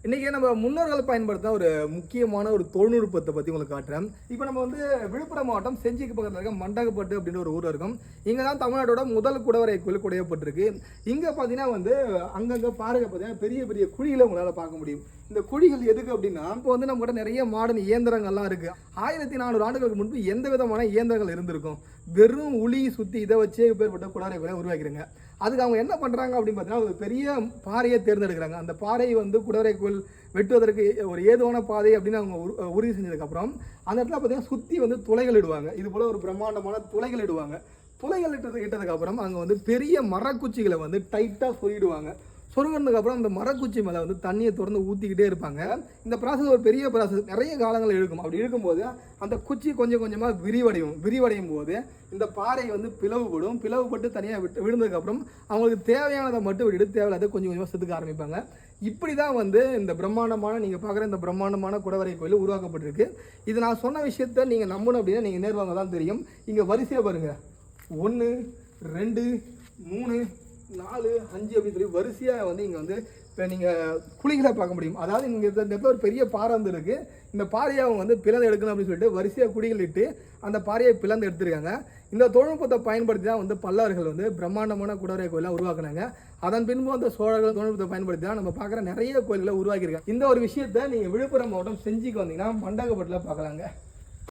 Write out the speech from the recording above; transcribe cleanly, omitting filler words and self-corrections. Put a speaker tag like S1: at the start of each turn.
S1: இன்றைக்கி நம்ம முன்னோர்கள் பயன்படுத்த ஒரு முக்கியமான ஒரு தொழில்நுட்பத்தை பற்றி உங்களுக்கு காட்டுறேன். இப்போ நம்ம வந்து விழுப்புரம் மாவட்டம் செஞ்சிக்கு பக்கத்தில் இருக்க மண்டகப்பட்டு அப்படின்ற ஒரு ஊர் இருக்கும். இங்கே தான் தமிழ்நாட்டோட முதல் குடவரை கோயில் குடையப்பட்டிருக்கு. இங்கே பார்த்தீங்கன்னா வந்து அங்கங்கே பாருங்க பார்த்தீங்கன்னா பெரிய பெரிய குழிகளை உங்களால் பார்க்க முடியும். இந்த குழிகள் எதுக்கு அப்படின்னா, இப்போ வந்து நம்ம கிட்ட நிறைய மாடர்ன் இயந்திரங்கள்லாம் இருக்குது. 1400 ஆண்டுகளுக்கு முன்பு எந்த விதமான இயந்திரங்கள் இருந்திருக்கும்? வெறும் உளி சுற்றி இதை வச்சே பேர்பட்ட குடவரை கோயிலை உருவாக்கிறாங்க. அதுக்கு அவங்க என்ன பண்ணுறாங்க அப்படின்னு பார்த்தீங்கன்னா, ஒரு பெரிய பாறையை தேர்ந்தெடுக்கிறாங்க. அந்த பாறையை வந்து குடவரை கோயில் வெட்டுவதற்கு ஒரு ஏதுவான பாதை அப்படின்னு அவங்க உறுதி செஞ்சதுக்கப்புறம் அந்த இடத்துல பார்த்தீங்கன்னா சுற்றி வந்து துளைகள் இடுவாங்க. இது போல் ஒரு பிரம்மாண்டமான துளைகள் இடுவாங்க. துளைகள் இட்டதுக்கப்புறம் அங்கே வந்து பெரிய மரக்குச்சிகளை வந்து டைட்டாக சொல்லிடுவாங்க. சொருகினதுக்கப்புறம் அந்த மரக்குச்சி மேலே வந்து தண்ணியை திறந்து ஊற்றிக்கிட்டே இருப்பாங்க. இந்த ப்ராசஸ் ஒரு பெரிய ப்ராசஸ், நிறைய காலங்கள் இழுக்கும். அப்படி இருக்கும்போது அந்த குச்சி கொஞ்சம் கொஞ்சமாக விரிவடையும் போது இந்த பாறை வந்து பிளவுபட்டு தனியாக விழுந்ததுக்கப்புறம் அவங்களுக்கு தேவையானதை மட்டும் விட்டு தேவையில்லாத கொஞ்சம் கொஞ்சமாக செதுக்க ஆரம்பிப்பாங்க. இப்படி தான் வந்து இந்த பிரம்மாண்டமான நீங்கள் பார்க்குற இந்த பிரம்மாண்டமான குடவரை கோயில் உருவாக்கப்பட்டிருக்கு. இது நான் சொன்ன விஷயத்த நீங்கள் நம்பணும் அப்படின்னா நீங்கள் நேர்வாங்க தான் தெரியும். இங்கே வரிசையாக பாருங்கள், 1 2 3 4 5 அப்படின்னு சொல்லி வரிசையாக வந்து இங்கே வந்து இப்போ நீங்கள் குழிகளை பார்க்க முடியும். அதாவது இங்கே இந்த இடத்துல ஒரு பெரிய பாறை வந்து இருக்குது. இந்த பாறையை அவங்க வந்து பிளந்து எடுக்கணும் அப்படின்னு சொல்லிட்டு வரிசையாக குழிகள் இட்டு அந்த பாறையை பிளந்து எடுத்துருக்காங்க. இந்த தொழில்நுட்பத்தை பயன்படுத்தி தான் வந்து பல்லவர்கள் வந்து பிரம்மாண்டமான குடவரை கோயிலாக உருவாக்குனாங்க. அதன் பின்பு அந்த சோழர்கள் தொழில்நுட்பத்தை பயன்படுத்தி தான் நம்ம பார்க்குற நிறைய கோயில்களை உருவாக்கியிருக்காங்க. இந்த ஒரு விஷயத்தை நீங்கள் விழுப்புரம் மாவட்டம் செஞ்சிக்கு வந்தீங்கன்னா மண்டகப்பட்டில் பார்க்கலாங்க.